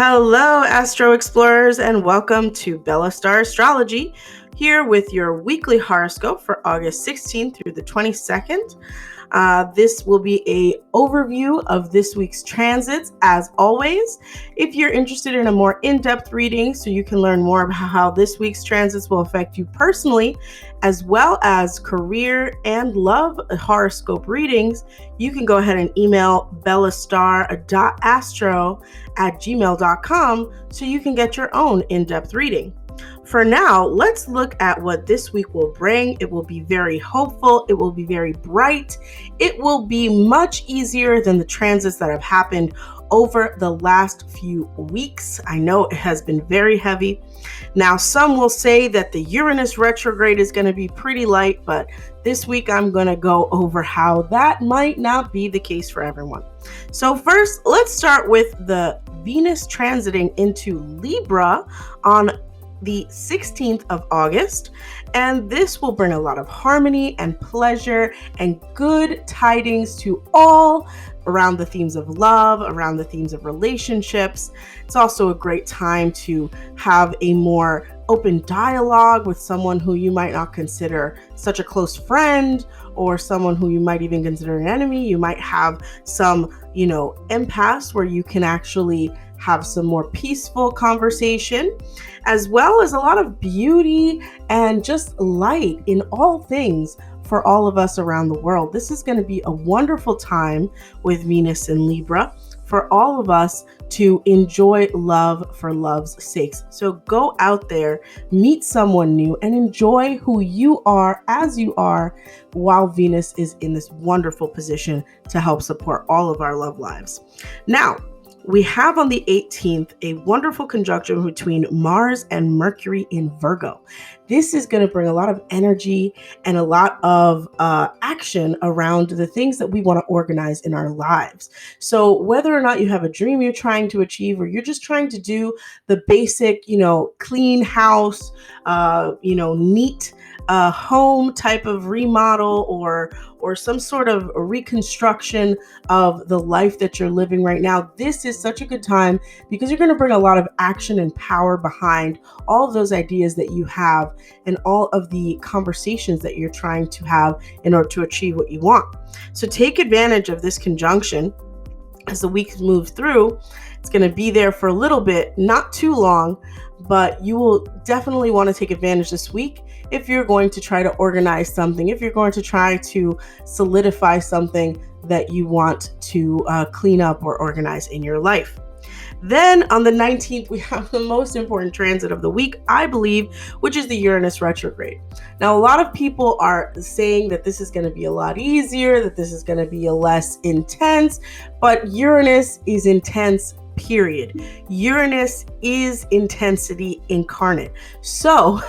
Hello, Astro Explorers, and welcome to Bella Star Astrology, here with your weekly horoscope for August 16th through the 22nd. This will be an overview of this week's transits, as always. If you're interested in a more in-depth reading so you can learn more about how this week's transits will affect you personally, as well as career and love horoscope readings, you can go ahead and email bellastar.astro@gmail.com so you can get your own in-depth reading. For now, let's look at what this week will bring. It will be very hopeful. It will be very bright. It will be much easier than the transits that have happened over the last few weeks. I know it has been very heavy. Now, some will say that the Uranus retrograde is going to be pretty light, but this week I'm going to go over how that might not be the case for everyone. So first, let's start with the Venus transiting into Libra on the 16th of August, and this will bring a lot of harmony and pleasure and good tidings to all around the themes of love, around the themes of relationships. It's also a great time to have a more open dialogue with someone who you might not consider such a close friend, or someone who you might even consider an enemy. You might have some, impasse where you can actually have some more peaceful conversation, as well as a lot of beauty and just light in all things for all of us around the world. This is going to be a wonderful time with Venus in Libra for all of us to enjoy love for love's sakes. So go out there, meet someone new, and enjoy who you are as you are while Venus is in this wonderful position to help support all of our love lives. Now, we have on the 18th a wonderful conjunction between Mars and Mercury in Virgo. This is going to bring a lot of energy and a lot of action around the things that we want to organize in our lives. So whether or not you have a dream you're trying to achieve, or you're just trying to do the basic, clean house, neat home type of remodel, or some sort of reconstruction of the life that you're living right now, this is such a good time because you're going to bring a lot of action and power behind all of those ideas that you have and all of the conversations that you're trying to have in order to achieve what you want. So take advantage of this conjunction as the weeks move through. It's going to be there for a little bit, not too long, but you will definitely want to take advantage this week if you're going to try to organize something, if you're going to try to solidify something that you want to clean up or organize in your life. Then on the 19th, we have the most important transit of the week, I believe, which is the Uranus retrograde. Now, a lot of people are saying that this is going to be a lot easier, that this is going to be a less intense, but Uranus is intense, period. Uranus is intensity incarnate. So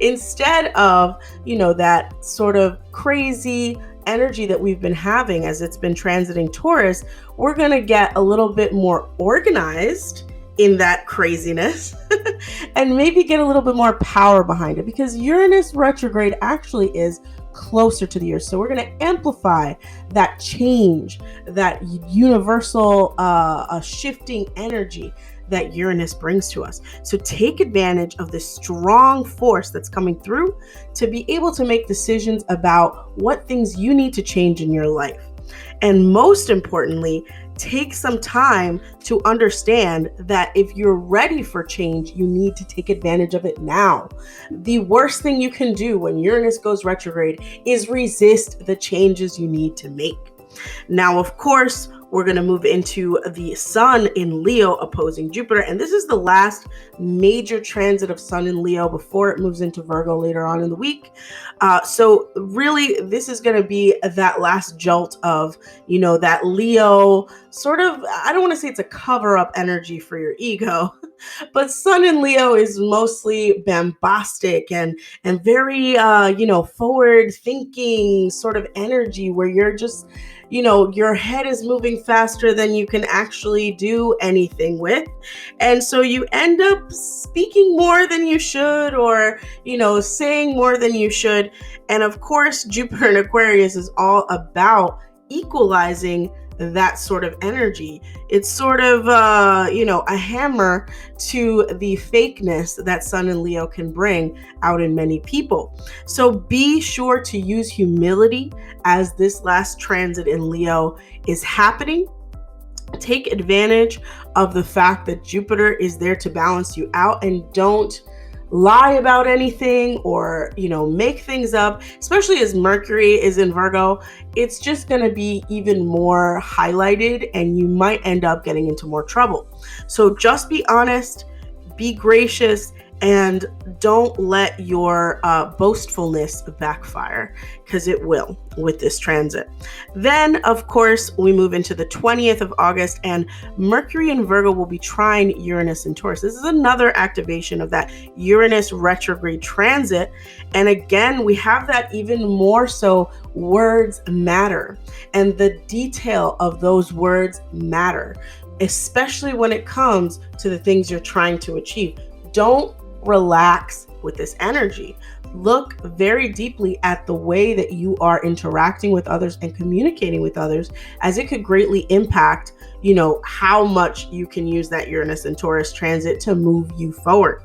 instead of, that sort of crazy energy that we've been having as it's been transiting Taurus, we're going to get a little bit more organized in that craziness and maybe get a little bit more power behind it, because Uranus retrograde actually is closer to the earth. So we're going to amplify that change, that universal shifting energy that Uranus brings to us. So take advantage of this strong force that's coming through to be able to make decisions about what things you need to change in your life. And most importantly, take some time to understand that if you're ready for change, you need to take advantage of it now. The worst thing you can do when Uranus goes retrograde is resist the changes you need to make. Now, of course, we're going to move into the Sun in Leo opposing Jupiter. And this is the last major transit of Sun in Leo before it moves into Virgo later on in the week. So really, this is going to be that last jolt of, that Leo sort of, I don't want to say it's a cover-up energy for your ego, but Sun in Leo is mostly bombastic and very, forward-thinking sort of energy where you're just, your head is moving faster than you can actually do anything with. And so you end up speaking more than you should, or, saying more than you should. And of course, Jupiter in Aquarius is all about equalizing that sort of energy. It's sort of, a hammer to the fakeness that Sun and Leo can bring out in many people. So be sure to use humility as this last transit in Leo is happening. Take advantage of the fact that Jupiter is there to balance you out, and don't lie about anything or, make things up, especially as Mercury is in Virgo. It's just going to be even more highlighted and you might end up getting into more trouble. So just be honest, be gracious, and don't let your boastfulness backfire, because it will with this transit. Then, of course, we move into the 20th of August, and Mercury and Virgo will be trine Uranus and Taurus. This is another activation of that Uranus retrograde transit. And again, we have that even more so. Words matter, and the detail of those words matter, especially when it comes to the things you're trying to achieve. Don't relax with this energy. Look very deeply at the way that you are interacting with others and communicating with others, as it could greatly impact, how much you can use that Uranus and Taurus transit to move you forward.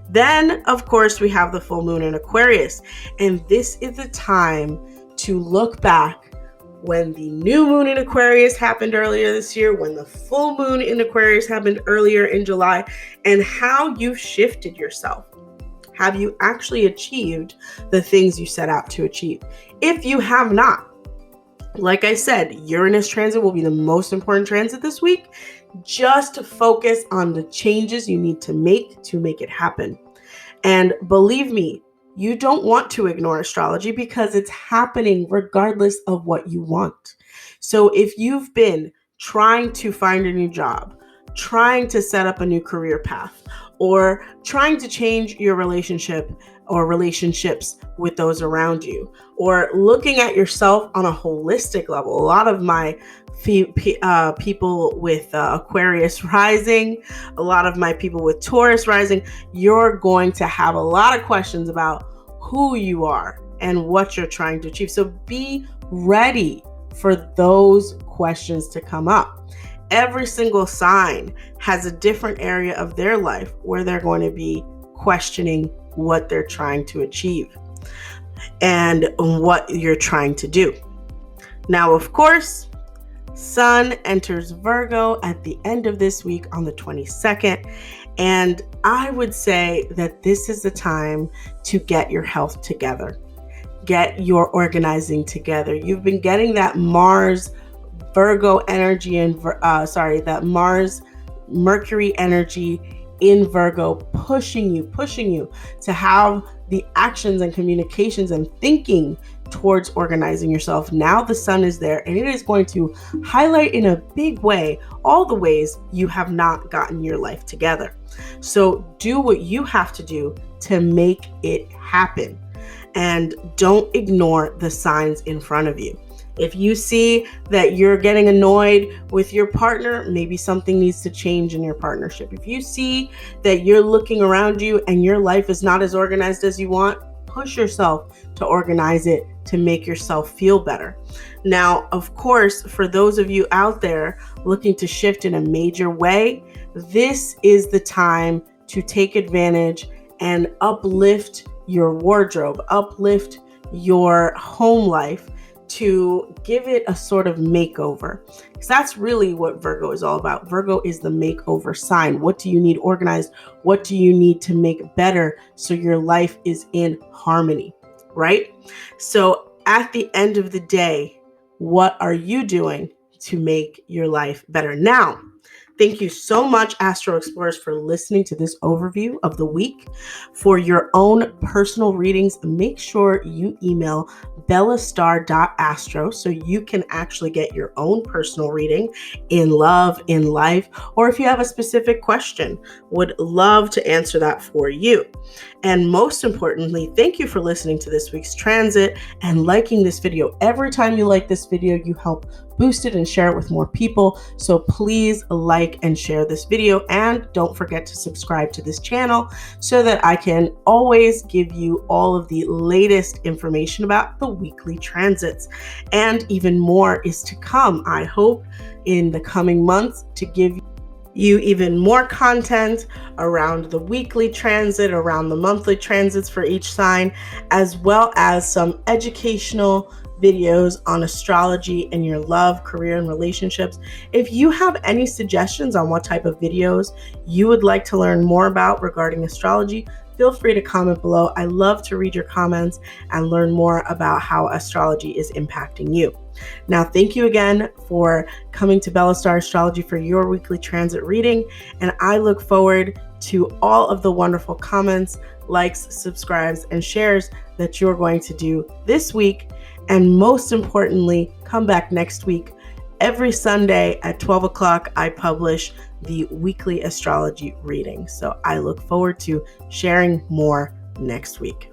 Then, of course, we have the full moon in Aquarius, and this is the time to look back when the new moon in Aquarius happened earlier this year, when the full moon in Aquarius happened earlier in July, and how you shifted yourself. Have you actually achieved the things you set out to achieve? If you have not, like I said, Uranus transit will be the most important transit this week. Just focus on the changes you need to make it happen. And believe me, you don't want to ignore astrology, because it's happening regardless of what you want. So if you've been trying to find a new job, trying to set up a new career path, or trying to change your relationship or relationships with those around you, or looking at yourself on a holistic level, a lot of my people with Aquarius rising, a lot of my people with Taurus rising, you're going to have a lot of questions about who you are and what you're trying to achieve. So be ready for those questions to come up. Every single sign has a different area of their life where they're going to be questioning what they're trying to achieve and what you're trying to do. Now, of course, Sun enters Virgo at the end of this week on the 22nd. And I would say that this is the time to get your health together, get your organizing together. You've been getting that Mars Virgo energy and that Mars Mercury energy in Virgo, pushing you to have the actions and communications and thinking towards organizing yourself. Now the sun is there, and it is going to highlight in a big way all the ways you have not gotten your life together. So do what you have to do to make it happen, and don't ignore the signs in front of you. If you see that you're getting annoyed with your partner, maybe something needs to change in your partnership. If you see that you're looking around you and your life is not as organized as you want, push yourself to organize it to make yourself feel better. Now, of course, for those of you out there looking to shift in a major way, this is the time to take advantage and uplift your wardrobe, uplift your home life, to give it a sort of makeover. Because that's really what Virgo is all about. Virgo is the makeover sign. What do you need organized? What do you need to make better so your life is in harmony, right? So at the end of the day, what are you doing to make your life better? Now, thank you so much, Astro Explorers, for listening to this overview of the week. For your own personal readings, make sure you email bellastar.astro so you can actually get your own personal reading in love, in life, or if you have a specific question, would love to answer that for you. And most importantly, thank you for listening to this week's transit and liking this video. Every time you like this video, you help boost it and share it with more people. So please like and share this video, and don't forget to subscribe to this channel so that I can always give you all of the latest information about the weekly transits. And even more is to come, I hope, in the coming months, to give you even more content around the weekly transit, around the monthly transits for each sign, as well as some educational videos on astrology and your love, career, and relationships. If you have any suggestions on what type of videos you would like to learn more about regarding astrology, feel free to comment below. I love to read your comments and learn more about how astrology is impacting you. Now, thank you again for coming to Bella Star Astrology for your weekly transit reading, and I look forward to all of the wonderful comments, likes, subscribes, and shares that you're going to do this week. And most importantly, come back next week. Every Sunday at 12 o'clock, I publish the weekly astrology reading. So I look forward to sharing more next week.